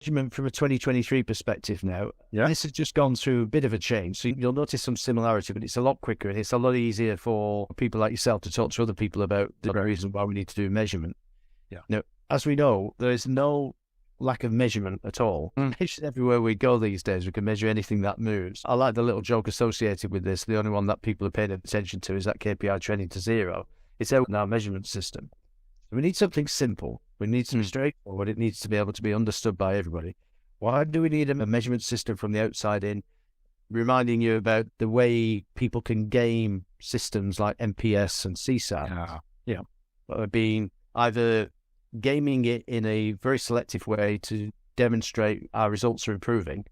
measurement from a 2023 perspective now. Yeah. This has just gone through a bit of a change. So you'll notice some similarity, but it's a lot quicker and it's a lot easier for people like yourself to talk to other people about the reason why we need to do measurement. Yeah. Now, as we know, there is no lack of measurement at all. Everywhere we go these days, we can measure anything that moves. I like the little joke associated with this. The only one that people are paying attention to is that KPI trending to zero. It's out in our measurement system. We need something simple. We need something straightforward. It needs to be able to be understood by everybody. Why do we need a measurement system from the outside in, reminding you about the way people can game systems like MPS and CSAT? Being either gaming it in a very selective way to demonstrate our results are improving.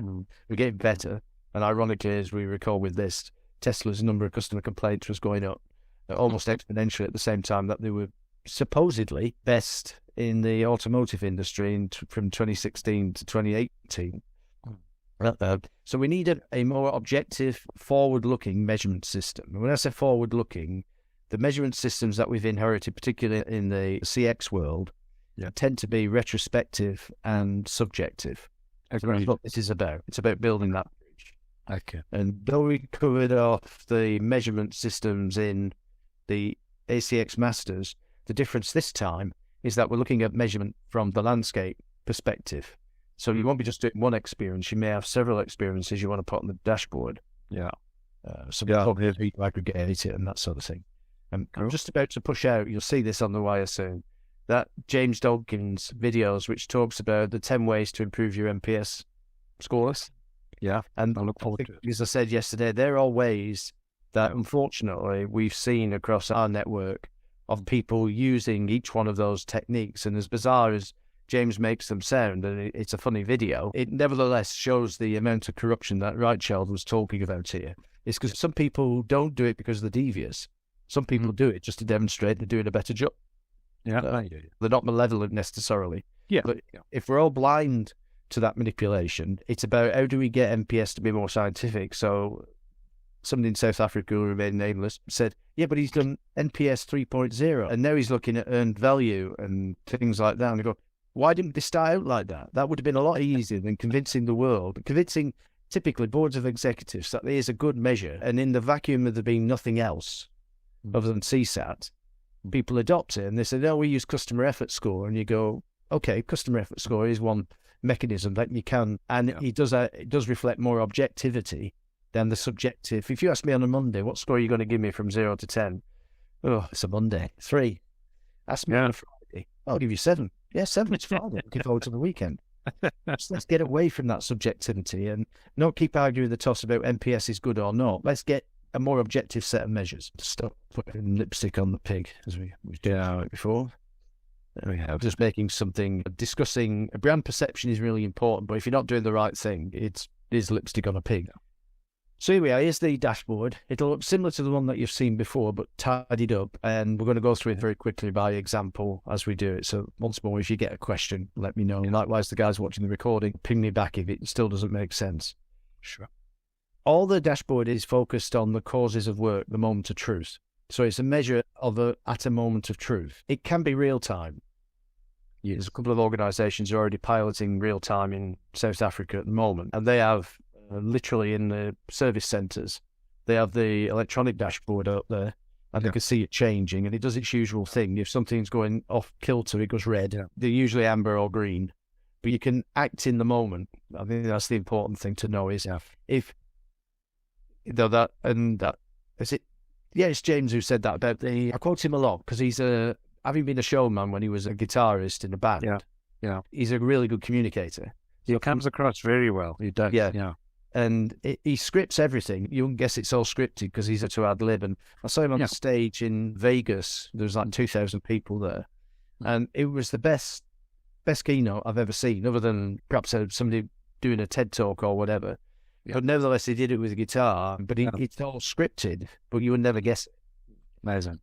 We're getting better. And ironically, as we recall with this, Tesla's number of customer complaints was going up almost exponentially at the same time that they were supposedly best in the automotive industry from 2016 to 2018. So we need a more objective, forward-looking measurement system. And when I say forward-looking, the measurement systems that we've inherited, particularly in the CX world, tend to be retrospective and subjective. That's what this is about. It's about building that bridge. Okay. And though we covered off the measurement systems in the ACX Masters, the difference this time is that we're looking at measurement from the landscape perspective. So you won't be just doing one experience. You may have several experiences you want to put on the dashboard. So we'll aggregate it and that sort of thing. I'm just about to push out, you'll see this on the wire soon, that James Dawkins videos, which talks about the 10 ways to improve your MPS scores. Yeah, and I look forward to it. As I said yesterday, there are ways that unfortunately we've seen across our network of people using each one of those techniques. And as bizarre as James makes them sound, and it's a funny video, it nevertheless shows the amount of corruption that Reicheld was talking about here. It's because some people don't do it because they're devious. Some people do it just to demonstrate they're doing a better job. They're not malevolent necessarily. But if we're all blind to that manipulation, it's about how do we get MPS to be more scientific. So somebody in South Africa who remained nameless said, but he's done NPS 3.0 and now he's looking at earned value and things like that. And I go, why didn't they start out like that? That would have been a lot easier than convincing the world, convincing typically boards of executives that there is a good measure. And in the vacuum of there being nothing else other than CSAT, people adopt it and they say, no, we use customer effort score. And you go, okay, customer effort score is one mechanism that you can, and it does reflect more objectivity than the subjective. If you ask me on a Monday, what score are you going to give me from 0 to 10? Oh, it's a Monday. 3. Ask me on a Friday. I'll give you 7. Yeah, 7, it's Friday. Looking forward to the weekend. So let's get away from that subjectivity and not keep arguing the toss about MPS is good or not. Let's get a more objective set of measures to stop putting lipstick on the pig, as we did before. There we have. Just making something, discussing brand perception is really important, but if you're not doing the right thing, it is lipstick on a pig. So here we are, here's the dashboard. It'll look similar to the one that you've seen before, but tidied up, and we're going to go through it very quickly by example as we do it. So once more, if you get a question, let me know. Likewise, the guys watching the recording, ping me back if it still doesn't make sense. Sure. All the dashboard is focused on the causes of work, the moment of truth. So it's a measure of at a moment of truth. It can be real time. There's a couple of organisations who are already piloting real time in South Africa at the moment, and they have literally in the service centres, they have the electronic dashboard up there, and they can see it changing, and it does its usual thing. If something's going off kilter, it goes red. They're usually amber or green, but you can act in the moment. I think that's the important thing to know is if it's James who said that about I quote him a lot because he's having been a showman when he was a guitarist in a band. He's a really good communicator. He comes across very well. He does. And he scripts everything. You wouldn't guess it's all scripted because he's to ad lib. And I saw him on stage in Vegas. There was like 2,000 people there, and it was the best keynote I've ever seen, other than perhaps somebody doing a TED talk or whatever. But nevertheless, he did it with a guitar. But it's all scripted, but you would never guess it. Amazing.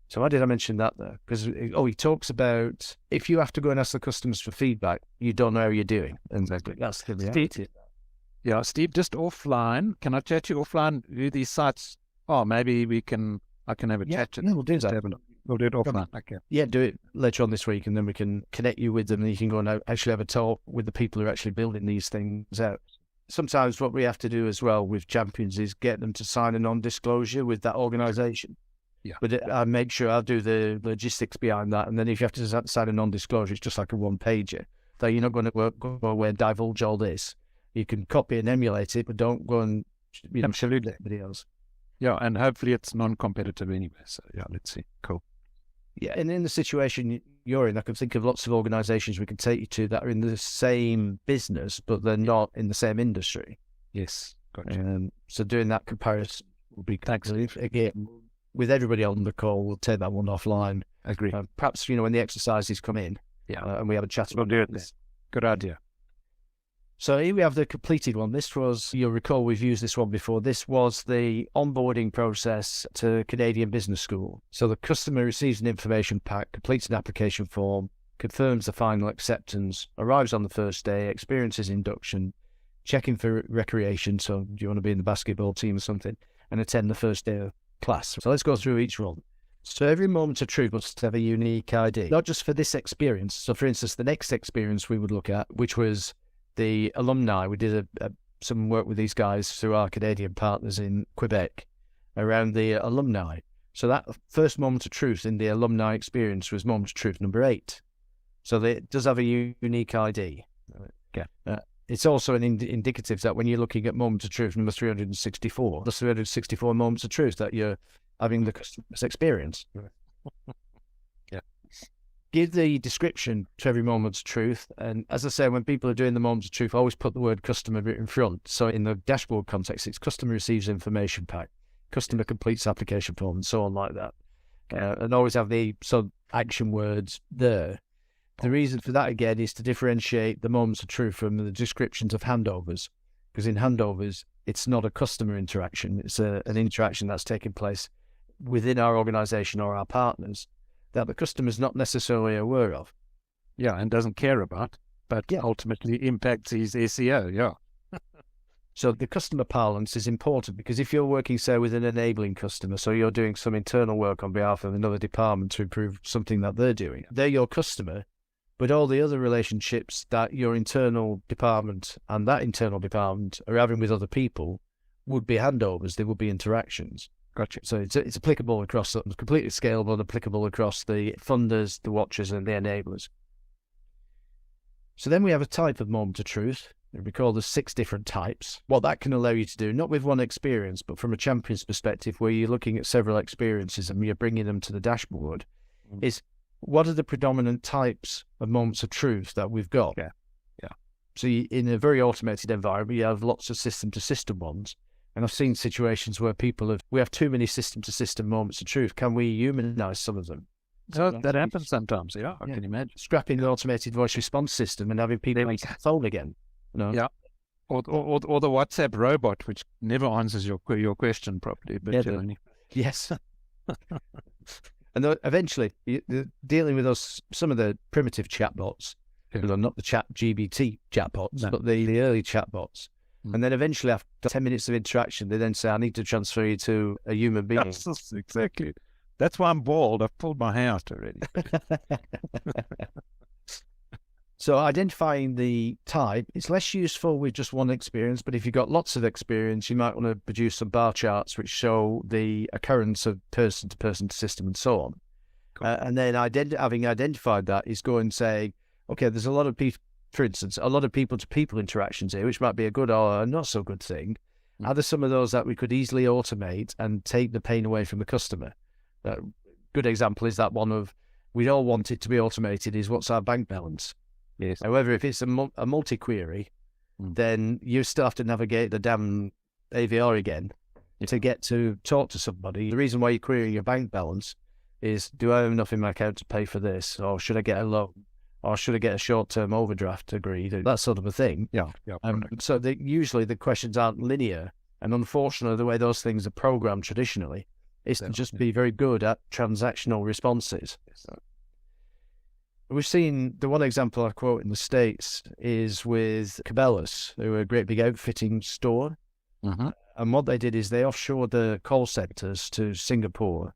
So why did I mention that there? Because he talks about if you have to go and ask the customers for feedback, you don't know how you're doing. And that's the reality. Steve, just offline, can I chat to you offline who these sites are? Maybe I can have a chat. Yeah, we'll do that. We'll do it offline. Okay. Yeah, do it later on this week, and then we can connect you with them, and you can go and actually have a talk with the people who are actually building these things out. Sometimes what we have to do as well with champions is get them to sign a non-disclosure with that organisation. Yeah. But I make sure I'll do the logistics behind that, and then if you have to sign a non-disclosure, it's just like a one-pager. That you're not going to go away and divulge all this. You can copy and emulate it, but don't go and Absolutely. Everybody else. Yeah, and hopefully it's non-competitive anyway. So yeah, let's see. Cool. Yeah, and in the situation you're in, I can think of lots of organisations we can take you to that are in the same business, but they're not in the same industry. Yes, gotcha. So doing that comparison will be excellent. Again, with everybody on the call, we'll take that one offline. Agree. Perhaps, when the exercises come in, and we have a chat We'll about do it this. Good idea. So here we have the completed one. This was, you'll recall we've used this one before. This was the onboarding process to Canadian Business School. So the customer receives an information pack, completes an application form, confirms the final acceptance, arrives on the first day, experiences induction, checking for recreation. So do you want to be in the basketball team or something? And attend the first day of class. So let's go through each one. So every moment of truth must have a unique ID, not just for this experience. So for instance, the next experience we would look at, which was the alumni. We did some work with these guys through our Canadian partners in Quebec around the alumni. So that first moment of truth in the alumni experience was moment of truth number 8. So it does have a unique ID. Okay. It's also an indicative that when you're looking at moment of truth number 364, there's 364 moments of truth that you're having the customer's experience. Yeah. Give the description to every moment of truth. And as I say, when people are doing the moments of truth, always put the word customer in front. So in the dashboard context, it's customer receives information pack, customer completes application form, and so on like that. And always have the action words there. The reason for that, again, is to differentiate the moments of truth from the descriptions of handovers. Because in handovers, it's not a customer interaction. It's an interaction that's taking place within our organisation or our partners that the customer's not necessarily aware of. Yeah, and doesn't care about, but ultimately impacts his SEO, yeah. So the customer parlance is important because if you're working, say, with an enabling customer, so you're doing some internal work on behalf of another department to improve something that they're doing, they're your customer, but all the other relationships that your internal department and that internal department are having with other people would be handovers, they would be interactions. Gotcha. So it's applicable across, completely scalable and applicable across the funders, the watchers, and the enablers. So then we have a type of moment of truth. We call there's 6 different types. What that can allow you to do, not with one experience, but from a champion's perspective, where you're looking at several experiences and you're bringing them to the dashboard, is what are the predominant types of moments of truth that we've got? Yeah. So in a very automated environment, you have lots of system-to-system ones. And I've seen situations where we have too many system-to-system moments of truth. Can we humanize some of them? So that happens sometimes, I can imagine. Scrapping the automated voice response system and having people make the phone again. Yeah. Or the WhatsApp robot, which never answers your question properly. But yes. And eventually, dealing with some of the primitive chatbots, not the chat GBT chatbots, but the early chatbots. And then eventually, after 10 minutes of interaction, they then say, I need to transfer you to a human being. Yes, exactly. That's why I'm bald. I've pulled my hair out already. So identifying the type, it's less useful with just one experience, but if you've got lots of experience, you might want to produce some bar charts which show the occurrence of person-to-person system and so on. Cool. And then having identified that is go and say, okay, there's a lot of people, for instance, a lot of people-to-people interactions here, which might be a good or a not-so-good thing. Are there some of those that we could easily automate and take the pain away from the customer? A good example is that one of, we all want it to be automated, is what's our bank balance? Yes. However, if it's a multi-query, then you still have to navigate the damn AVR again to get to talk to somebody. The reason why you're querying your bank balance is, do I have enough in my account to pay for this? Or should I get a loan? Or should I get a short-term overdraft agreed? That sort of a thing. Yeah. So usually the questions aren't linear. And unfortunately, the way those things are programmed traditionally is to just be very good at transactional responses. We've seen the one example I quote in the States is with Cabela's, who are a great big outfitting store. And what they did is they offshored the call centers to Singapore,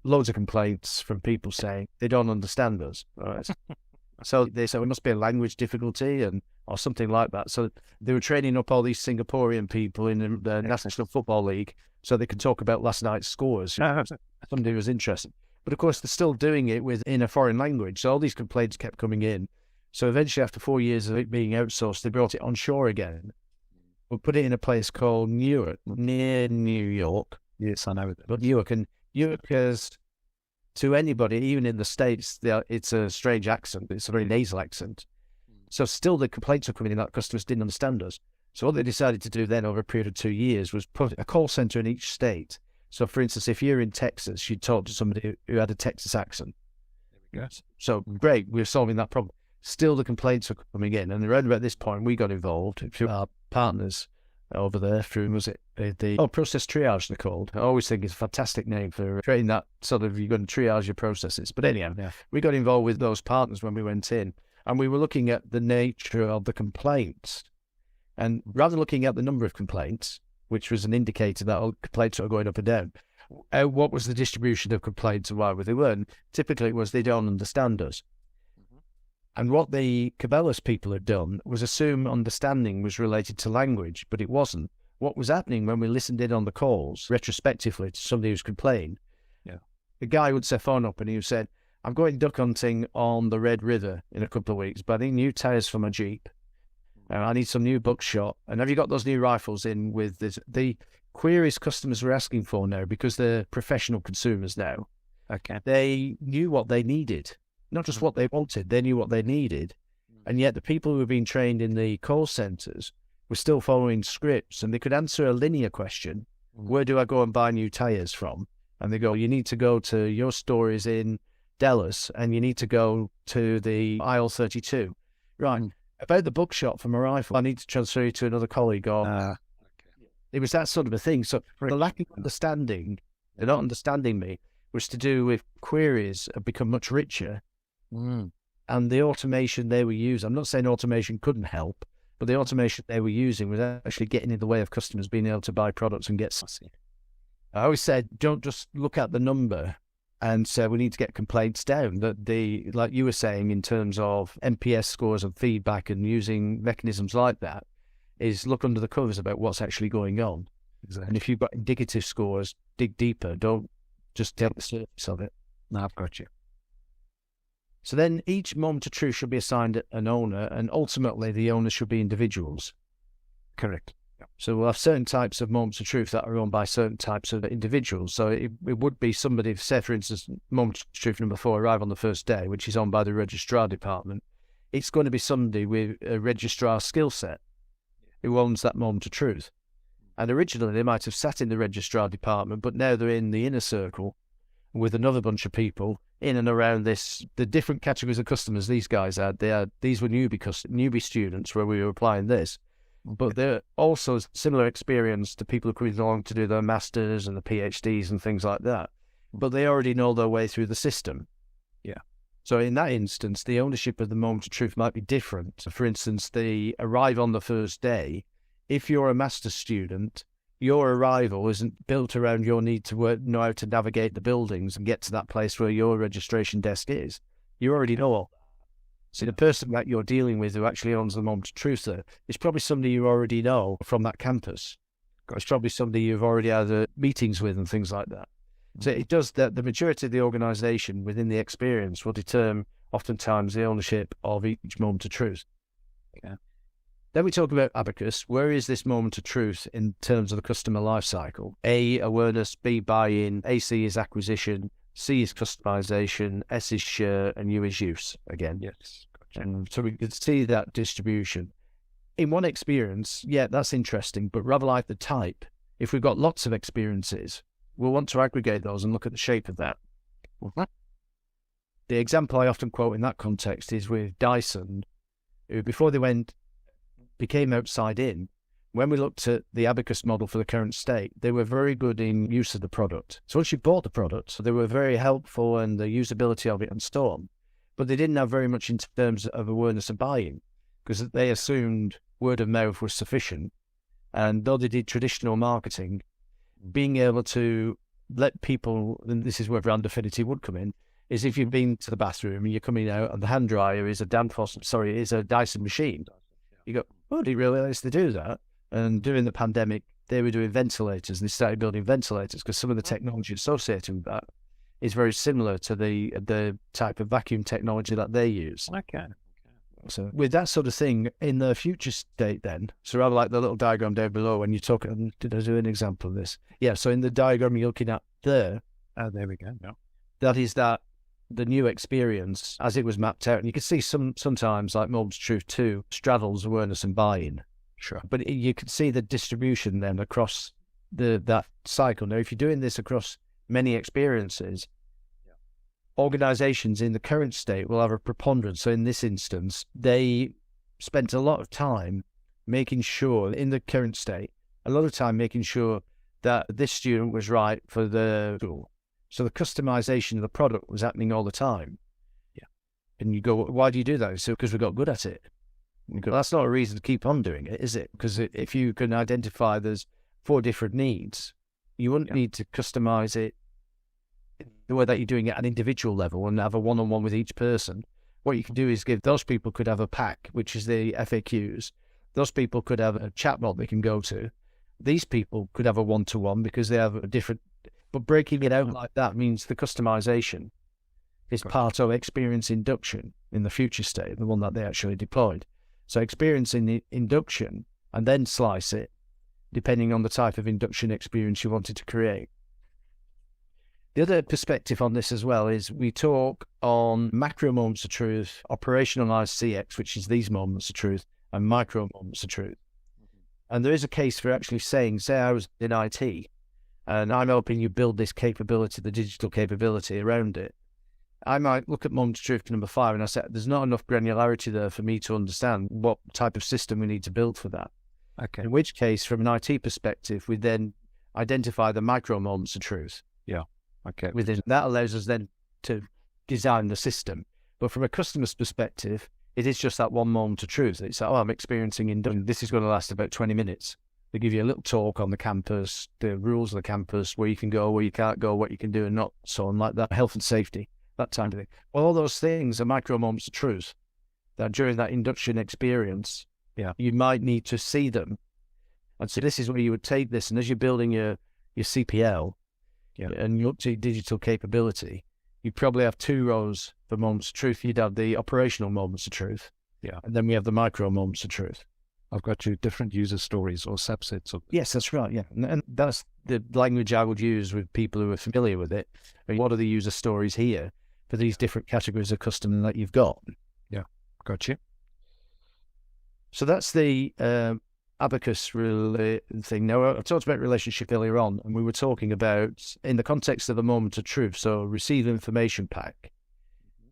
loads of complaints from people saying they don't understand us. Right? So they said it must be a language difficulty or something like that. So they were training up all these Singaporean people in the National Football League so they could talk about last night's scores. Somebody was interested. But of course, they're still doing it in a foreign language. So all these complaints kept coming in. So eventually, after 4 years of it being outsourced, they brought it onshore again. We put it in a place called Newark, near New York. Yes, I know that. But Newark is, to anybody, even in the States, it's a strange accent. It's a very nasal accent. So still the complaints are coming in that customers didn't understand us. So what they decided to do then over a period of 2 years was put a call center in each state. So for instance, if you're in Texas, you'd talk to somebody who had a Texas accent. There we go. So great, we're solving that problem. Still the complaints are coming in. And around about this point, we got involved through our partners over there through, process triage they're called. I always think it's a fantastic name for creating that sort of, you're going to triage your processes. But anyhow, we got involved with those partners when we went in, and we were looking at the nature of the complaints. And rather than looking at the number of complaints, which was an indicator that all complaints are going up and down, what was the distribution of complaints and why were they weren't? Typically it was they don't understand us. And what the Cabela's people had done was assume understanding was related to language, but it wasn't. What was happening when we listened in on the calls, retrospectively, to somebody who's complained, the guy would say phone up and he said, I'm going duck hunting on the Red River in a couple of weeks, but I need new tyres for my Jeep. And I need some new buckshot. And have you got those new rifles in with this? The queries customers were asking for now, because they're professional consumers now. Okay. They knew what they needed. Not just what they wanted, they knew what they needed. And yet the people who were being trained in the call centres were still following scripts, and they could answer a linear question. Where do I go and buy new tyres from? And they go, you need to go to your stores in Dallas, and you need to go to the aisle 32. Right. About the buckshot for my rifle, I need to transfer you to another colleague. Or it was that sort of a thing. So the lack of understanding, they're not understanding me, was to do with queries have become much richer. And the automation they were using, I'm not saying automation couldn't help, but the automation they were using was actually getting in the way of customers being able to buy products and get something. I always said, don't just look at the number and say we need to get complaints down. That like you were saying, in terms of NPS scores and feedback and using mechanisms like that, is look under the covers about what's actually going on. Exactly. And if you've got indicative scores, dig deeper. Don't just take the surface of it. No, I've got you. So then each moment of truth should be assigned an owner, and ultimately the owners should be individuals. Correct. So we'll have certain types of moments of truth that are owned by certain types of individuals. So it would be somebody, say for instance, moment of truth number 4, arrive on the first day, which is owned by the registrar department. It's going to be somebody with a registrar skill set who owns that moment of truth. And originally they might have sat in the registrar department, but now they're in the inner circle with another bunch of people in and around the different categories of customers these guys had. These were newbie students where we were applying this, but they're also similar experience to people who are coming along to do their masters and the PhDs and things like that. But they already know their way through the system. Yeah. So in that instance, the ownership of the moment of truth might be different. For instance, they arrive on the first day. If you're a master's student, your arrival isn't built around your need to know how to navigate the buildings and get to that place where your registration desk is. You already know all that. So the person that you're dealing with who actually owns the moment of truth there is probably somebody you already know from that campus. It's probably somebody you've already had meetings with and things like that. So it does that. The maturity of the organisation within the experience will determine oftentimes the ownership of each moment of truth. Yeah. Then we talk about Abacus. Where is this moment of truth in terms of the customer life cycle? A, awareness. B, buy-in. AC is acquisition. C is customization. S is share. And U is use again. Yes. Gotcha. And so we could see that distribution. In one experience, yeah, that's interesting. But rather like the type, if we've got lots of experiences, we'll want to aggregate those and look at the shape of that. The example I often quote in that context is with Dyson, who before they became outsidein, when we looked at the Abacus model for the current state, they were very good in use of the product. So once you bought the product, they were very helpful in the usability of it and so on. But they didn't have very much in terms of awareness and buying, because they assumed word of mouth was sufficient. And though they did traditional marketing, being able to let people, and this is where brand affinity would come in, is if you've been to the bathroom and you're coming out and the hand dryer is a Dyson machine, you go, oh, did you realize they do that? And during the pandemic, they were doing ventilators, and they started building ventilators because some of the technology associated with that is very similar to the type of vacuum technology that they use. Okay. So with that sort of thing in the future state then, so rather like the little diagram down below when you talk, did I do an example of this? Yeah, so in the diagram you're looking at there. Oh, there we go. Yeah. That is the new experience as it was mapped out. And you can see sometimes like Moments of Truth 2 straddles awareness and buy-in. Sure. But you can see the distribution then across that cycle. Now, if you're doing this across many experiences, organizations in the current state will have a preponderance. So in this instance, they spent a lot of time making sure, in the current state, making sure that this student was right for the school. So the customization of the product was happening all the time. Yeah. And you go, why do you do that? So because we got good at it. You go, that's not a reason to keep on doing it, is it? Because if you can identify there's 4 different needs, you wouldn't need to customize it the way that you're doing it at an individual level and have a one-on-one with each person. What you can do is give those people could have a pack, which is the FAQs. Those people could have a chatbot they can go to. These people could have a one-to-one because they have a different, but breaking it out like that means the customization is part of experience induction in the future state, the one that they actually deployed. So experiencing the induction and then slice it depending on the type of induction experience you wanted to create. The other perspective on this as well is we talk on macro moments of truth, operationalized CX, which is these moments of truth, and micro moments of truth. And there is a case for actually saying, say I was in IT and I'm helping you build this capability, the digital capability around it. I might look at moment of truth number 5 and I say, there's not enough granularity there for me to understand what type of system we need to build for that. Okay. In which case, from an IT perspective, we then identify the micro moments of truth. Yeah. Okay. Within that allows us then to design the system. But from a customer's perspective, it is just that one moment of truth. It's like, oh, I'm experiencing induction. This is going to last about 20 minutes. They give you a little talk on the campus, the rules of the campus, where you can go, where you can't go, what you can do and not, so on like that, health and safety, that type of thing. Well, all those things are micro moments of truth that during that induction experience, you might need to see them. And so this is where you would take this, and as you're building your CPL, and you up to digital capability, you probably have 2 rows for moments of truth. You'd have the operational moments of truth. Yeah. And then we have the micro moments of truth. I've got you different user stories or subsets of. Yes, that's right. Yeah. And that's the language I would use with people who are familiar with it. I mean, what are the user stories here for these different categories of customer that you've got? Yeah. Got you. So that's the Abacus thing. Now, I talked about relationship earlier on, and we were talking about in the context of a moment of truth. So receive information pack.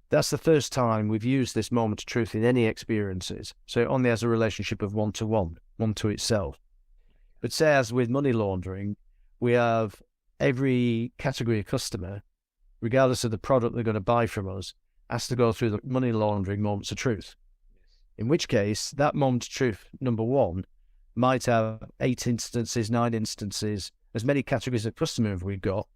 That's the first time we've used this moment of truth in any experiences. So it only has a relationship of one-to-one, one to itself. But say as with money laundering, we have every category of customer, regardless of the product they're going to buy from us, has to go through the money laundering moments of truth. In which case, that moment of truth, number 1, might have 8 instances, 9 instances, as many categories of customer as we've got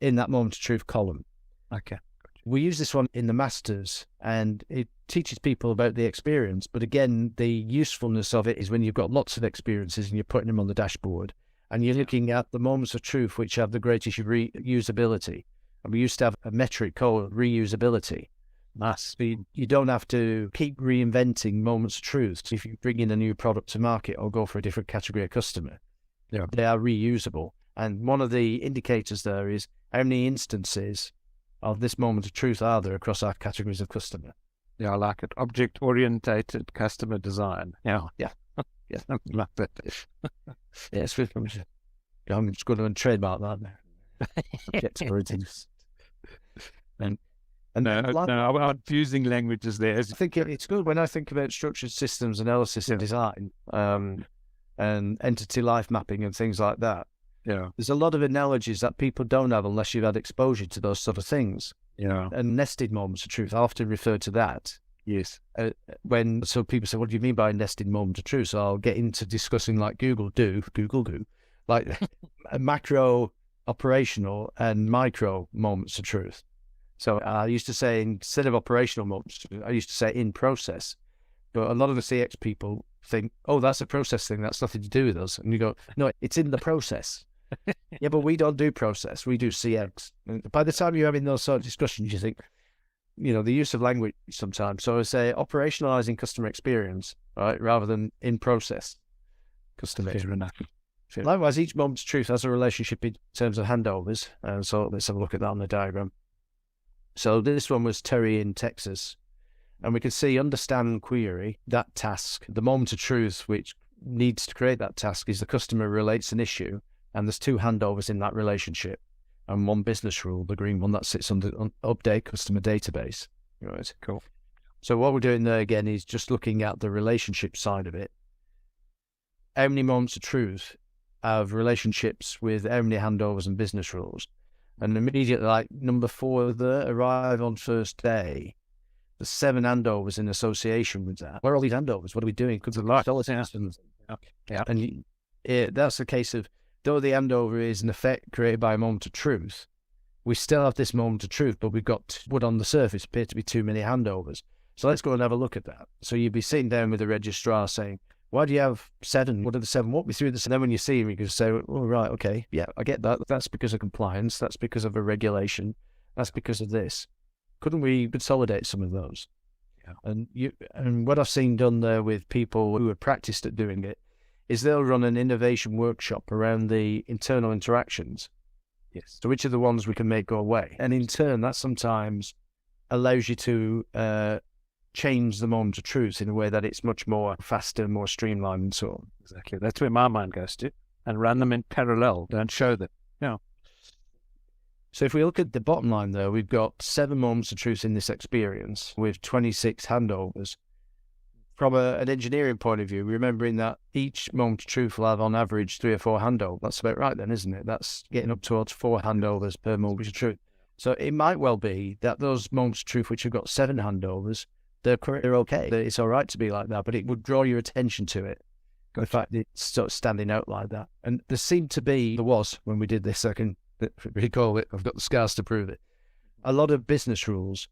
in that moment of truth column. Okay. We use this one in the masters, and it teaches people about the experience. But again, the usefulness of it is when you've got lots of experiences and you're putting them on the dashboard, and you're looking at the moments of truth which have the greatest reusability. And we used to have a metric called reusability. Nice. You don't have to keep reinventing moments of truth if you bring in a new product to market or go for a different category of customer. Yeah. They are reusable. And one of the indicators there is how many instances of this moment of truth are there across our categories of customer. Yeah, I like it. Object-orientated customer design. Yeah. Yeah. Something like that. Yes, I'm just going to trademark that now. Object-oriented. I'm fusing languages there. I think it's good when I think about structured systems analysis and design, and entity life mapping and things like that. Yeah. There's a lot of analogies that people don't have unless you've had exposure to those sort of things. Yeah. And nested moments of truth, I often refer to that. Yes. So people say, what do you mean by nested moment of truth? So I'll get into discussing like Google do, like a macro operational and micro moments of truth. So I used to say, instead of operational moments, I used to say in process. But a lot of the CX people think, oh, that's a process thing. That's nothing to do with us. And you go, no, it's in the process. Yeah, but we don't do process. We do CX. And by the time you're having those sort of discussions, you think, the use of language sometimes. So I say operationalizing customer experience, right, rather than in process customer experience. Likewise, each moment's truth has a relationship in terms of handovers. So let's have a look at that on the diagram. So this one was Terry in Texas. And we can see understand query, that task, the moment of truth which needs to create that task is the customer relates an issue, and there's 2 handovers in that relationship, and 1 business rule, the green one that sits on update customer database. Right, cool. So what we're doing there again is just looking at the relationship side of it. How many moments of truth have relationships with how many handovers and business rules? And immediately, like number 4 there, arrive on first day. The 7 handovers in association with that. Where are all these handovers? What are we doing? Because a lot. Yeah. And that's the case of, though the handover is an effect created by a moment of truth, we still have this moment of truth, but we've got what on the surface appear to be too many handovers. So let's go and have a look at that. So you'd be sitting down with the registrar saying, why do you have 7? What are the 7? Walk me through this. And then when you see him, you can say, oh, right, okay, yeah, I get that. That's because of compliance. That's because of a regulation. That's because of this. Couldn't we consolidate some of those? Yeah. And what I've seen done there with people who are practiced at doing it is they'll run an innovation workshop around the internal interactions. Yes. So which are the ones we can make go away? And in turn, that sometimes allows you to change the moment of truth in a way that it's much more faster, more streamlined and so on. Exactly. That's where my mind goes to. And run them in parallel. Don't show them. Yeah. So if we look at the bottom line there, we've got 7 moments of truth in this experience with 26 handovers. From an engineering point of view, remembering that each moment of truth will have on average 3 or 4 handovers. That's about right then, isn't it? That's getting up towards 4 handovers per moment of truth. So it might well be that those moments of truth which have got 7 handovers, they're okay. It's all right to be like that, but it would draw your attention to it. In fact, it's sort of standing out like that. And there was, when we did this, I can recall it, I've got the scars to prove it. A lot of business rules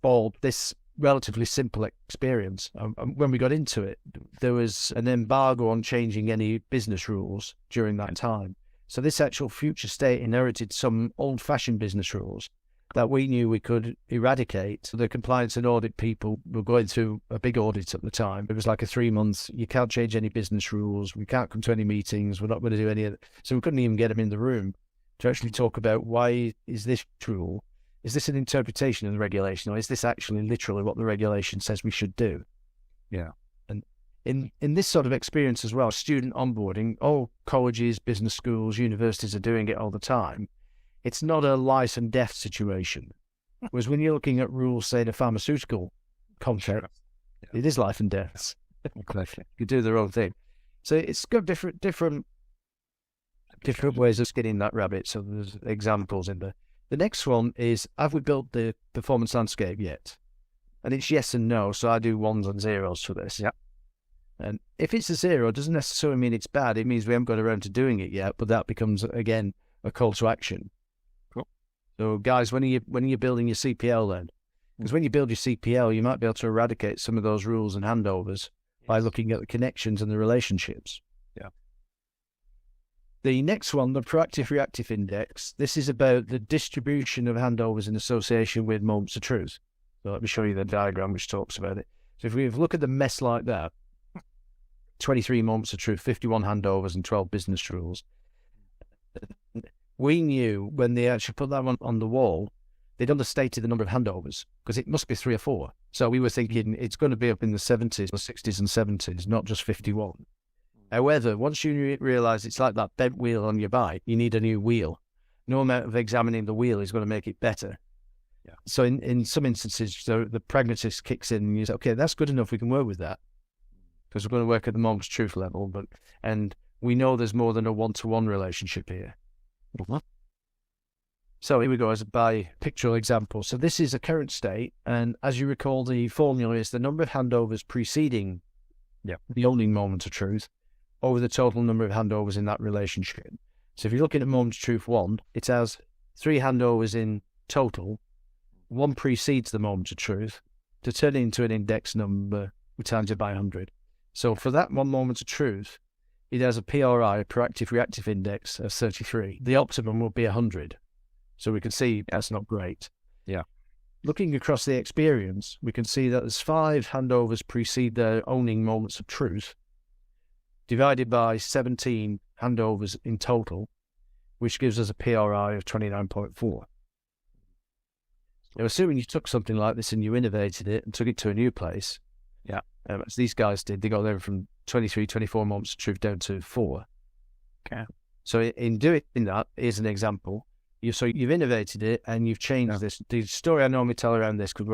for this relatively simple experience. When we got into it, there was an embargo on changing any business rules during that time. So this actual future state inherited some old-fashioned business rules that we knew we could eradicate. The compliance and audit people were going through a big audit at the time. It was like a 3-month, you can't change any business rules, we can't come to any meetings, we're not going to do any of it. So we couldn't even get them in the room to actually talk about why is this rule, is this an interpretation of the regulation, or is this actually literally what the regulation says we should do? Yeah. And in this sort of experience as well, student onboarding, all colleges, business schools, universities are doing it all the time. It's not a life and death situation. Whereas when you're looking at rules, say, in a pharmaceutical context, it is life and death. Exactly. You do the wrong thing. So it's got different ways of skinning that rabbit. So there's examples in there. The next one is, have we built the performance landscape yet? And it's yes and no. So I do 1s and 0s for this. Yeah. And if it's a 0, it doesn't necessarily mean it's bad. It means we haven't got around to doing it yet. But that becomes, again, a call to action. So, guys, when are you building your CPL then? Because when you build your CPL, you might be able to eradicate some of those rules and handovers by looking at the connections and the relationships. Yeah. The next one, the proactive reactive index, this is about the distribution of handovers in association with moments of truth. So let me show you the diagram which talks about it. So if we look at the mess like that, 23 moments of truth, 51 handovers and 12 business rules. We knew when they actually put that one on the wall, they'd understated the number of handovers because it must be 3 or 4. So we were thinking it's going to be up in the 70s or 60s and 70s, not just 51. However, once you realise it's like that bent wheel on your bike, you need a new wheel. No amount of examining the wheel is going to make it better. Yeah. So in some instances, the pragmatist kicks in and you say, okay, that's good enough, we can work with that because we're going to work at the moment's truth level. And we know there's more than a one-to-one relationship here. Mm-hmm. So here we go as by pictorial example. So this is a current state, and as you recall, the formula is the number of handovers preceding the only moment of truth over the total number of handovers in that relationship. So if you're looking at moments of truth 1, it has 3 handovers in total. 1 precedes the moment of truth. To turn it into an index number, we times it by 100. So for that 1 moment of truth, it has a PRI, a proactive reactive index, of 33. The optimum will be 100. So we can see that's not great. Yeah. Looking across the experience, we can see that there's 5 handovers precede their owning moments of truth, divided by 17 handovers in total, which gives us a PRI of 29.4. Now, assuming you took something like this and you innovated it and took it to a new place, as these guys did, they got there from 23, 24 moments of truth down to 4. Okay. So in doing that, here's an example. You've innovated it and you've changed this. The story I normally tell around this, because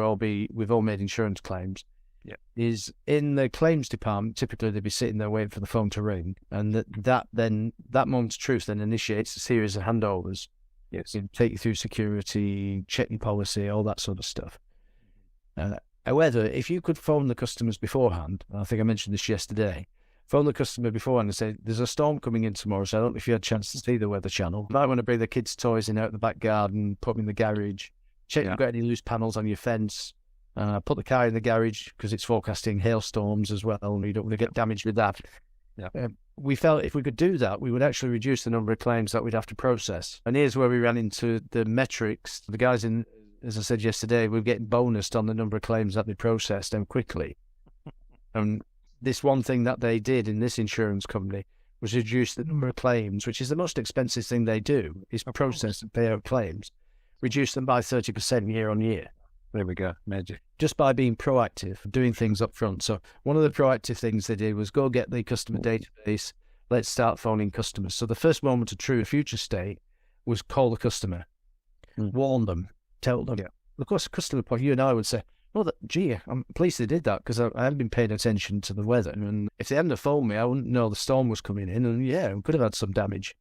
we've all made insurance claims, is in the claims department, typically they'd be sitting there waiting for the phone to ring, and that moment of truth then initiates a series of handovers. Yes. Take you through security, check your policy, all that sort of stuff. However, if you could phone the customers beforehand, I think I mentioned this yesterday, phone the customer beforehand and say, there's a storm coming in tomorrow, so I don't know if you had a chance to see the Weather Channel. You might want to bring the kids' toys in out the back garden, put them in the garage, check if you've got any loose panels on your fence, put the car in the garage because it's forecasting hailstorms as well, and you don't want to get damaged with that. Yeah. We felt if we could do that, we would actually reduce the number of claims that we'd have to process. And here's where we ran into the metrics. The guys as I said yesterday, we're getting bonused on the number of claims that they processed and quickly. And this one thing that they did in this insurance company was reduce the number of claims, which is the most expensive thing they do, is process and pay out claims. Reduce them by 30% year on year. There we go. Magic. Just by being proactive, doing things up front. So one of the proactive things they did was go get the customer database. Let's start phoning customers. So the first moment of truth, future state, was call the customer, warn them, tell them. Yeah. Of course, customer point, you and I would say, well, gee, I'm pleased they did that because I haven't been paying attention to the weather. And if they hadn't have phoned me, I wouldn't know the storm was coming in. And we could have had some damage.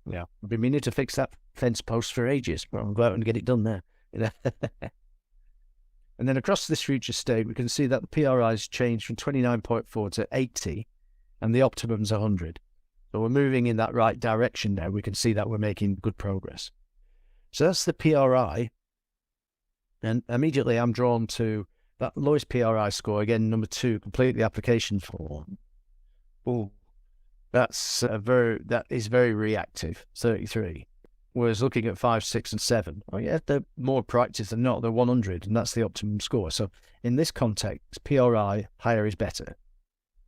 Yeah. I've been meaning to fix that fence post for ages, but I'll go out and get it done there. And then across this future state, we can see that the PRI has changed from 29.4 to 80, and the optimum's 100. So we're moving in that right direction now. We can see that we're making good progress. So that's the PRI. And immediately I'm drawn to that lowest PRI score, again, number 2, complete the application form. Oh, that is very reactive, 33. Whereas looking at 5, 6, and 7, they're more proactive than not. They're 100, and that's the optimum score. So in this context, PRI, higher is better.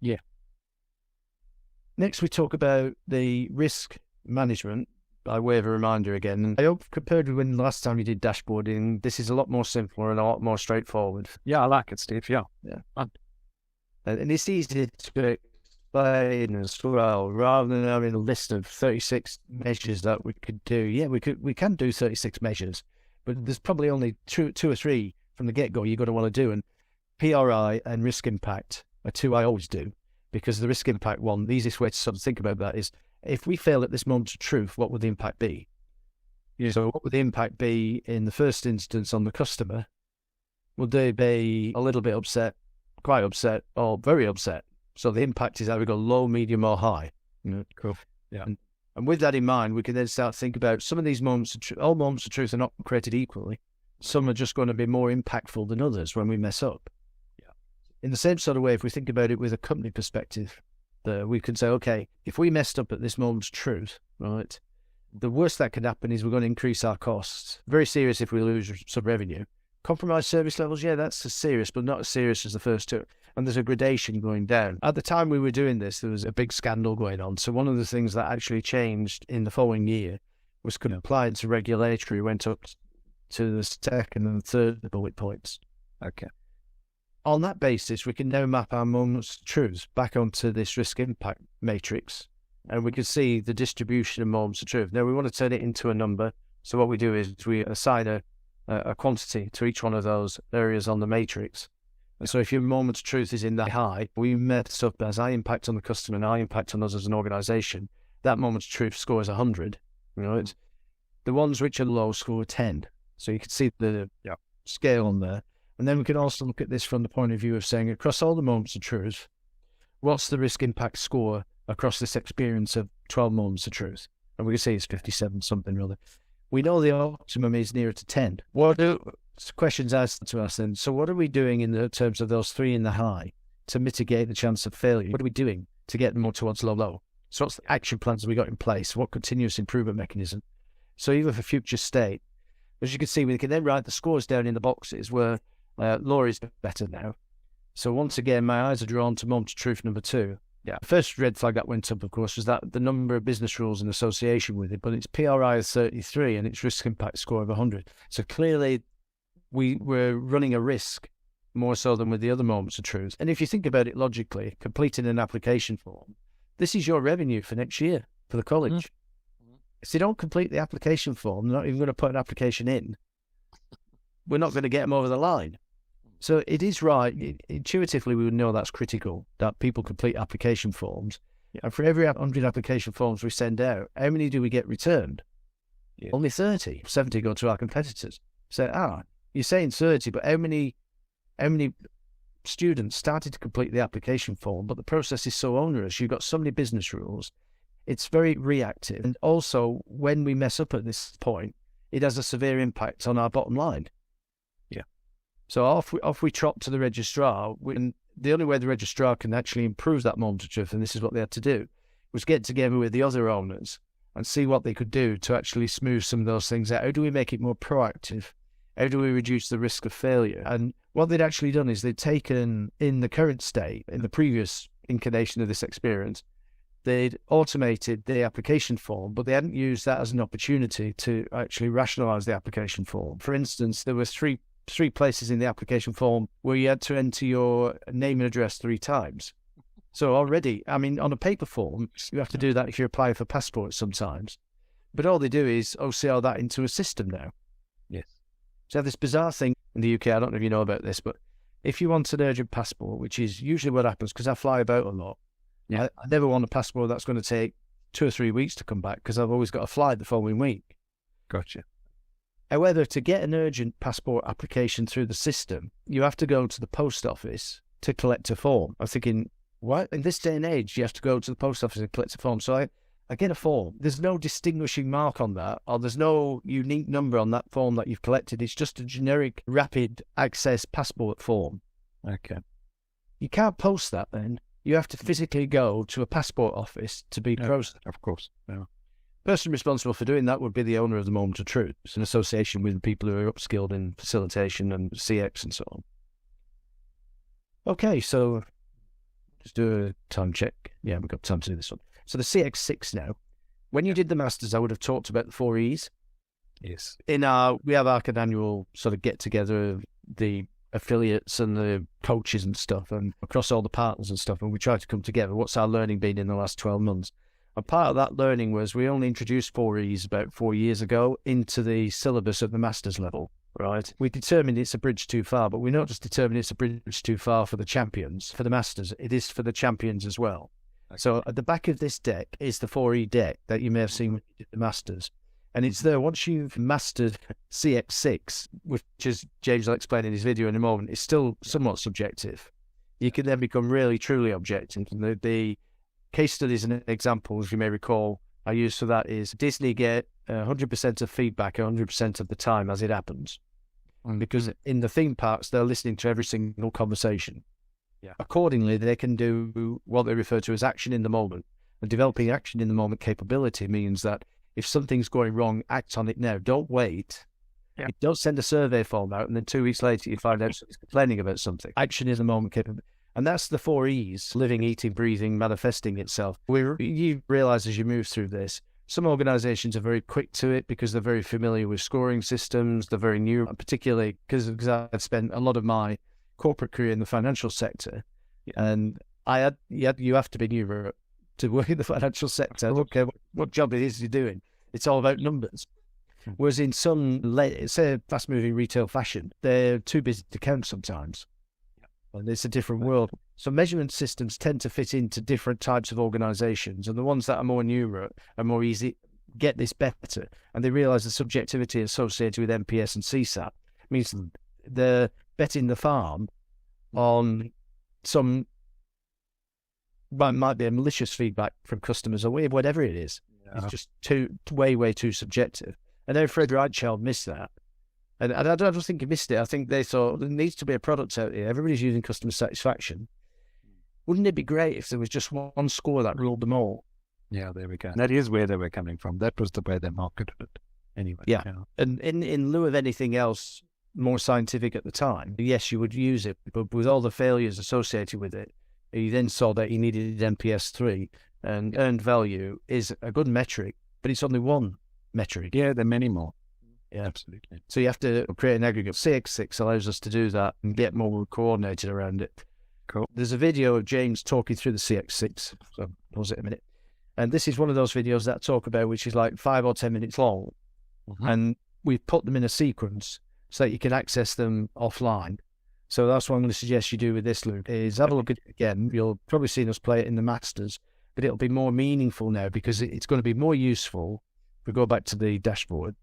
Yeah. Next, we talk about the risk management by way of a reminder again. And I hope compared with when last time you did dashboarding, this is a lot more simpler and a lot more straightforward. Yeah, I like it, Steve. Yeah. And it's easy to explain as well, rather than having a list of 36 measures that we could do. Yeah, we can do 36 measures, but there's probably only two or three from the get-go you're going to want to do. And PRI and risk impact are 2 I always do, because the risk impact one, the easiest way to sort of think about that is, if we fail at this moment of truth, what would the impact be? Yeah. So what would the impact be in the first instance on the customer? Would they be a little bit upset, quite upset, or very upset? So the impact is either go low, medium, or high. Cool. Yeah. And with that in mind, we can then start to think about some of these moments of truth. All moments of truth are not created equally. Some are just going to be more impactful than others when we mess up. Yeah. In the same sort of way, if we think about it with a company perspective, we can say, okay, if we messed up at this moment of truth, right, the worst that could happen is we're going to increase our costs. Very serious if we lose some revenue. Compromised service levels, that's as serious, but not as serious as the first 2. And there's a gradation going down. At the time we were doing this, there was a big scandal going on. So one of the things that actually changed in the following year was compliance and regulatory went up to the second and third bullet points. Okay. On that basis, we can now map our moments of truth back onto this risk impact matrix, and we can see the distribution of moments of truth. Now we want to turn it into a number. So what we do is we assign a quantity to each one of those areas on the matrix. And so if your moment of truth is in that high, we mess up as high impact on the customer and high impact on us as an organization. That moment of truth scores 100. It's the ones which are low score 10. So you can see the scale on there. And then we can also look at this from the point of view of saying, across all the moments of truth, what's the risk impact score across this experience of 12 moments of truth? and we can say it's 57 something rather. We know the optimum is nearer to 10. Questions asked to us then, so what are we doing in the terms of those 3 in the high to mitigate the chance of failure? What are we doing to get more towards low? So what's the action plans we got in place? What continuous improvement mechanism? So even for future state, as you can see, we can then write the scores down in the boxes where law is better now. So once again, my eyes are drawn to moment of truth number 2. Yeah. The first red flag that went up, of course, was that the number of business rules in association with it, but it's PRI of 33 and its risk impact score of 100. So clearly we were running a risk more so than with the other moments of truth. And if you think about it logically, completing an application form, this is your revenue for next year for the college. Mm-hmm. If they don't complete the application form, they're not even going to put an application in. We're not going to get them over the line. So it is right. Intuitively, we would know that's critical, that people complete application forms. Yeah. And for every 100 application forms we send out, how many do we get returned? Yeah. Only 30. 70 go to our competitors. So, you're saying 30, but how many students started to complete the application form, but the process is so onerous, you've got so many business rules, it's very reactive. And also, when we mess up at this point, it has a severe impact on our bottom line. Yeah. So off we trot to the registrar, and the only way the registrar can actually improve that moment of truth, and this is what they had to do, was get together with the other owners and see what they could do to actually smooth some of those things out. How do we make it more proactive? How do we reduce the risk of failure? And what they'd actually done is they'd taken, in the current state, in the previous incarnation of this experience, they'd automated the application form, but they hadn't used that as an opportunity to actually rationalize the application form. For instance, there were three places in the application form where you had to enter your name and address 3 times. So already, I mean, on a paper form, you have to do that if you're applying for passports sometimes. But all they do is OCR that into a system now. Yes. So this bizarre thing in the UK, I don't know if you know about this, but if you want an urgent passport, which is usually what happens because I fly about a lot, I never want a passport that's going to take 2 or 3 weeks to come back because I've always got a flight the following week. Gotcha. However, to get an urgent passport application through the system, you have to go to the post office to collect a form. I'm thinking, what? In this day and age, you have to go to the post office and collect a form. So I get a form. There's no distinguishing mark on that, or there's no unique number on that form that you've collected. It's just a generic rapid access passport form. Okay. You can't post that then. You have to physically go to a passport office to be processed. Of course. No. Person responsible for doing that would be the owner of the moment of truth. It's an association with people who are upskilled in facilitation and CX and so on. Okay, so just do a time check. Yeah, we've got time to do this one. So the CX6 now. When you did the Masters, I would have talked about the 4 E's. Yes. We have our annual sort of get-together of the affiliates and the coaches and stuff, and across all the partners and stuff, and we try to come together. What's our learning been in the last 12 months? And part of that learning was we only introduced 4 E's about 4 years ago into the syllabus at the Masters level, right? We determined it's a bridge too far, but we not just determined it's a bridge too far for the champions, for the Masters, it is for the champions as well. Okay. So at the back of this deck is the 4E deck that you may have seen when you did the Masters. And it's there, once you've mastered CX6, which, as James will explain in his video in a moment, is still somewhat subjective. You can then become really, truly objective. And the case studies and examples you may recall I use for that is Disney get 100% of feedback 100% of the time as it happens. Because in the theme parks, they're listening to every single conversation. Yeah. Accordingly, they can do what they refer to as action in the moment. And developing action in the moment capability means that if something's going wrong, act on it now. Don't wait. Yeah. Don't send a survey form out and then 2 weeks later you find out somebody's complaining about something. Action in the moment capability. And that's the 4 E's, living, eating, breathing, manifesting itself. You realize as you move through this, some organizations are very quick to it because they're very familiar with scoring systems. They're very new, particularly because I've spent a lot of my corporate career in the financial sector. And you have to be new to work in the financial sector. I don't care what job it is you're doing. It's all about numbers. Whereas in some, say, fast-moving retail fashion, they're too busy to count sometimes. And it's a different world. So measurement systems tend to fit into different types of organizations. And the ones that are more newer are more easy, get this better. And they realize the subjectivity associated with NPS and CSAT means they're betting the farm on some, might be a malicious feedback from customers or whatever it is. It's just way too subjective. And then Fred Reichheld missed that. And I don't think he missed it. I think they thought there needs to be a product out here. Everybody's using customer satisfaction. Wouldn't it be great if there was just one score that ruled them all? Yeah, there we go. That is where they were coming from. That was the way they marketed it. Anyway. Yeah. And in lieu of anything else more scientific at the time, yes, you would use it, but with all the failures associated with it, you then saw that you needed NPS 3, and earned value is a good metric, but it's only one metric. Yeah, there are many more. Yeah, absolutely. So you have to create an aggregate. CX6 allows us to do that and get more coordinated around it. Cool. There's a video of James talking through the CX6, so pause it a minute. And this is one of those videos that I talk about, which is like 5 or 10 minutes long. Mm-hmm. And we've put them in a sequence so that you can access them offline. So that's what I'm going to suggest you do with this, Luke, is have a look at it again. You'll probably seen us play it in the Masters, but it'll be more meaningful now because it's going to be more useful. If we go back to the dashboard,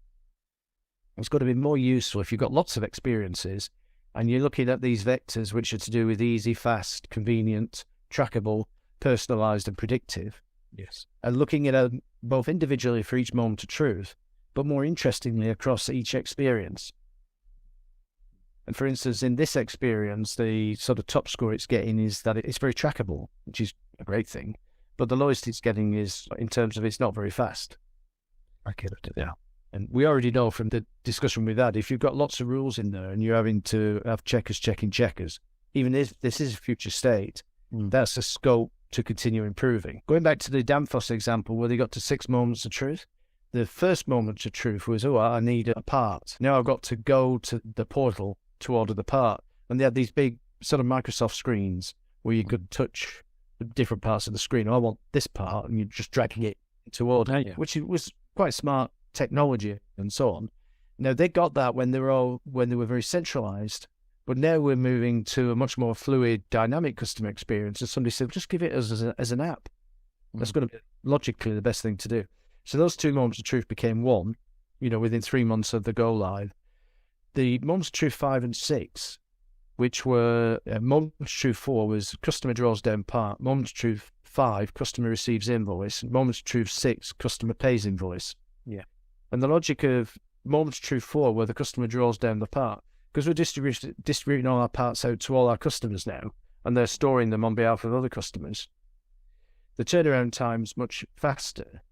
it's going to be more useful if you've got lots of experiences and you're looking at these vectors, which are to do with easy, fast, convenient, trackable, personalized, and predictive. Yes. And looking at them both individually for each moment of truth, but more interestingly across each experience. And for instance, in this experience, the sort of top score it's getting is that it's very trackable, which is a great thing. But the lowest it's getting is in terms of it's not very fast. I get it, yeah. And we already know from the discussion we've had, if you've got lots of rules in there and you're having to have checkers checking checkers, even if this is a future state, that's a scope to continue improving. Going back to the Danfoss example where they got to 6 moments of truth, the first moment of truth was, I need a part. Now I've got to go to the portal to order the part. And they had these big sort of Microsoft screens where you could touch the different parts of the screen. I want this part, and you're just dragging it to order, which was quite smart technology and so on. Now they got that when they were very centralized, but now we're moving to a much more fluid, dynamic customer experience. And somebody said, just give it as an app. That's going to be logically the best thing to do. So those 2 moments of truth became one, within 3 months of the go live. The moments of truth 5 and 6, which were moments of truth 4 was customer draws down part, moments of truth 5, customer receives invoice, moments of truth 6, customer pays invoice. Yeah. And the logic of moments of truth 4 where the customer draws down the part, because we're distributing all our parts out to all our customers now, and they're storing them on behalf of other customers. The turnaround time's much faster,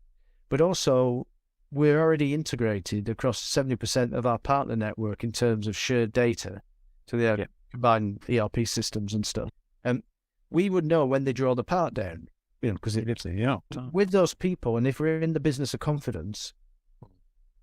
but also we're already integrated across 70% of our partner network in terms of shared data to the combined ERP systems and stuff. And we would know when they draw the part down, because with those people, and if we're in the business of confidence,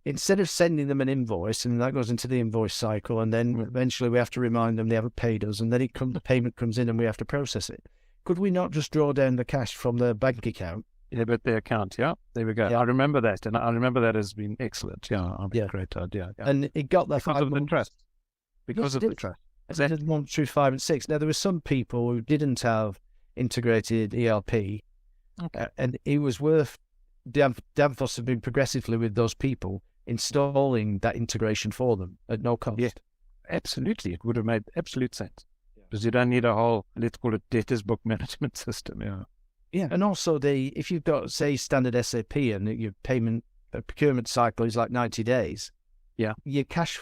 instead of sending them an invoice and that goes into the invoice cycle, and then eventually we have to remind them they haven't paid us, and then the payment comes in and we have to process it. Could we not just draw down the cash from their bank account? Yeah, but their account, there we go. Yeah. I remember that, and I remember that as being excellent. Great idea. Yeah. And it got that because of the trust. Because of the trust. Exactly. 1 through 5 and 6. Now, there were some people who didn't have integrated ERP, and it was worth, Danfoss have been progressively with those people, installing that integration for them at no cost. Yeah, absolutely. It would have made absolute sense. Because you don't need a whole, let's call it, debtors book management system. Yeah, and also if you've got, say, standard SAP and your procurement cycle is like 90 days, your cash,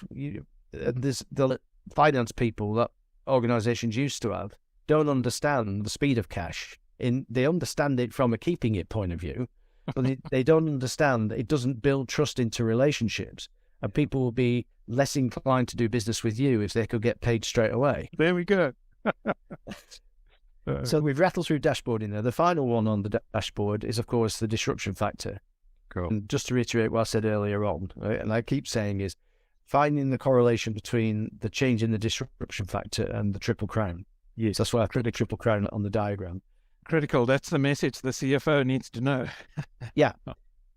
there's the finance people that organizations used to have don't understand the speed of cash. They understand it from a keeping it point of view, but they don't understand that it doesn't build trust into relationships, and people will be less inclined to do business with you if they could get paid straight away. There we go. So we've rattled through dashboarding there. The final one on the dashboard is, of course, the disruption factor. Cool. And just to reiterate what I said earlier on, right, and I keep saying is finding the correlation between the change in the disruption factor and the triple crown. Yes. That's why I put the triple crown on the diagram. Critical. That's the message the CFO needs to know. Yeah.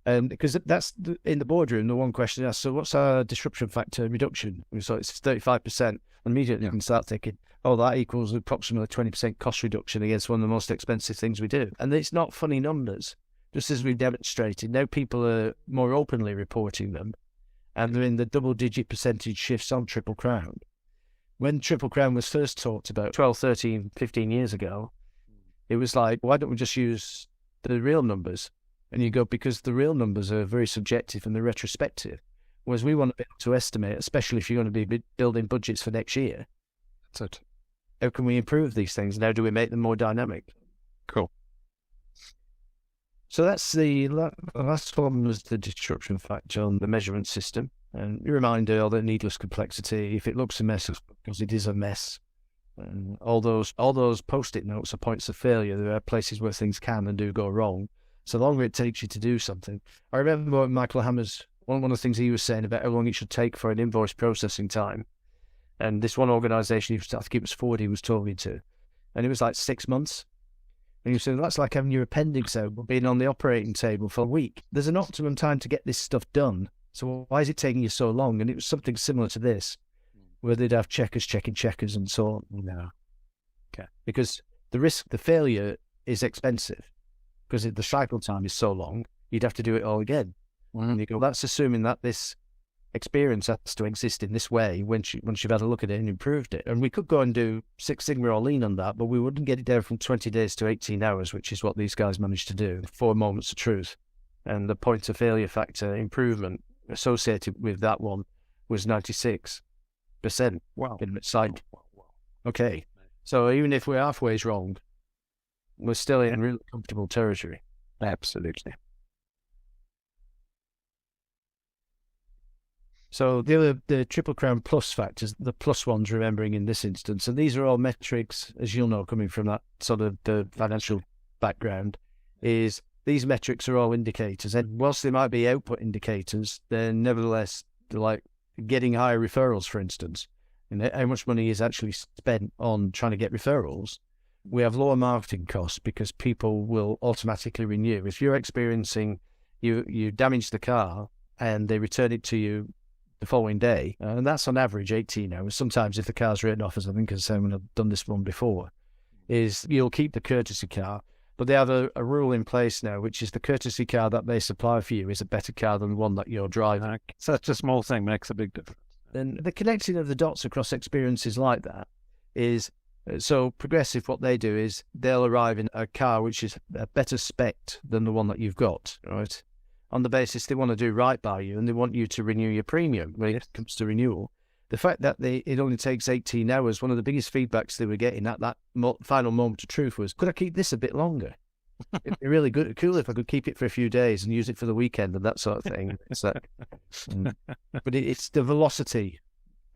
Because that's in the boardroom, the one question is, so what's our disruption factor reduction? So it's 35%. And immediately you can start thinking, that equals approximately 20% cost reduction against one of the most expensive things we do. And it's not funny numbers. Just as we've demonstrated, now people are more openly reporting them, and they're in the double-digit percentage shifts on Triple Crown. When Triple Crown was first talked about 12, 13, 15 years ago, it was like, why don't we just use the real numbers? And you go, because the real numbers are very subjective and they're retrospective. Whereas we want to be able to estimate, especially if you're going to be building budgets for next year. That's it. How can we improve these things? And how do we make them more dynamic? Cool. So that's the last one was the disruption factor on the measurement system. And a reminder of the needless complexity. If it looks a mess, it's because it is a mess. And all those post-it notes are points of failure. There are places where things can and do go wrong. So the longer it takes you to do something. I remember Michael Hammer's, one of the things he was saying about how long it should take for an invoice processing time. And this one organisation, I think it was Ford he was talking to, and it was like 6 months. And you said, that's like having your appendix out, but being on the operating table for a week. There's an optimum time to get this stuff done. So why is it taking you so long? And it was something similar to this, where they'd have checkers checking checkers and so on. No. Okay. Because the failure is expensive. Because the cycle time is so long, you'd have to do it all again. And you go, that's assuming that this experience has to exist in this way once you've had a look at it and improved it. And we could go and do Six Sigma or Lean on that, but we wouldn't get it down from 20 days to 18 hours, which is what these guys managed to do. 4 moments of truth. And the point of failure factor improvement associated with that one was 96%. Wow. In its side. Okay. So even if we're halfway wrong, we're still in really comfortable territory. Absolutely. So the Triple Crown Plus factors, the plus ones remembering in this instance, and these are all metrics, as you'll know, coming from that sort of the financial background, is these metrics are all indicators. And whilst they might be output indicators, they're nevertheless like getting higher referrals, for instance, and how much money is actually spent on trying to get referrals. We have lower marketing costs because people will automatically renew. If you're experiencing, you damage the car and they return it to you the following day, and that's on average 18 hours. Sometimes if the car's written off, as I think as someone have done this one before, is you'll keep the courtesy car, but they have a rule in place now, which is the courtesy car that they supply for you is a better car than the one that you're driving. Such a small thing makes a big difference. And the connecting of the dots across experiences like that is, so Progressive, what they do is they'll arrive in a car which is a better spec than the one that you've got, right? On the basis they want to do right by you and they want you to renew your premium when it comes to renewal. The fact that it only takes 18 hours, one of the biggest feedbacks they were getting at that final moment of truth was, could I keep this a bit longer? It'd be really cool if I could keep it for a few days and use it for the weekend and that sort of thing. It's like, but it's the velocity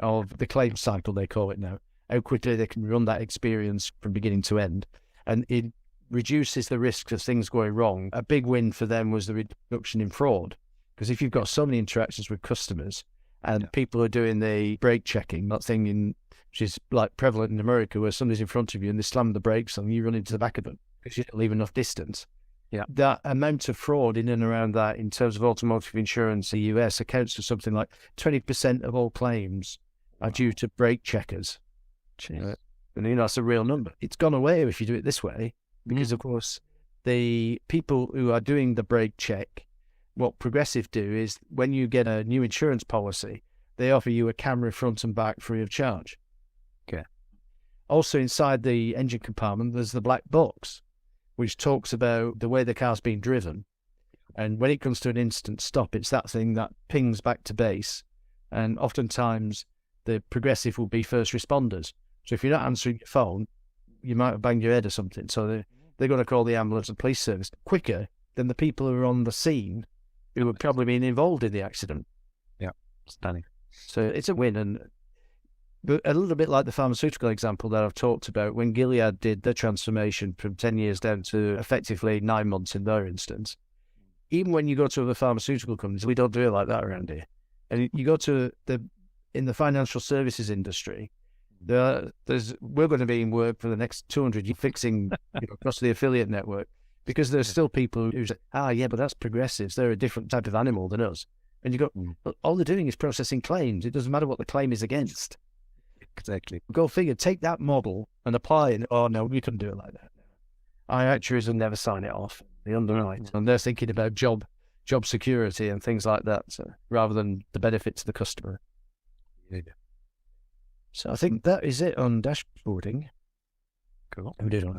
of the claim cycle, they call it now, how quickly they can run that experience from beginning to end. And it reduces the risk of things going wrong. A big win for them was the reduction in fraud. Because if you've got so many interactions with customers and people are doing the brake checking, that thing which is like prevalent in America where somebody's in front of you and they slam the brakes and you run into the back of them because you don't leave enough distance. Yeah. That amount of fraud in and around that in terms of automotive insurance in the US accounts for something like 20% of all claims are due to brake checkers. And that's a real number. It's gone away if you do it this way. Because, of course, the people who are doing the brake check, what Progressive do is when you get a new insurance policy, they offer you a camera front and back free of charge. Okay. Also inside the engine compartment, there's the black box, which talks about the way the car's being driven. And when it comes to an instant stop, it's that thing that pings back to base. And oftentimes, the Progressive will be first responders. So if you're not answering your phone, you might have banged your head or something. So they're going to call the ambulance and police service quicker than the people who are on the scene who have probably been involved in the accident. Yeah, stunning. So it's a win. But a little bit like the pharmaceutical example that I've talked about, when Gilead did their transformation from 10 years down to effectively 9 months in their instance, even when you go to other pharmaceutical companies, we don't do it like that around here. And you go to in the financial services industry, we're going to be in work for the next 200 years fixing across the affiliate network because there's still people who say, yeah, but that's Progressives. They're a different type of animal than us. And you go, well, all they're doing is processing claims. It doesn't matter what the claim is against. Exactly. Go figure, take that model and apply it. Oh, no, we couldn't do it like that. Acxs will never sign it off. They underwrite. And they're thinking about job security and things like that, so, rather than the benefit to the customer. Yeah. So I think that is it on dashboarding. Cool. We did on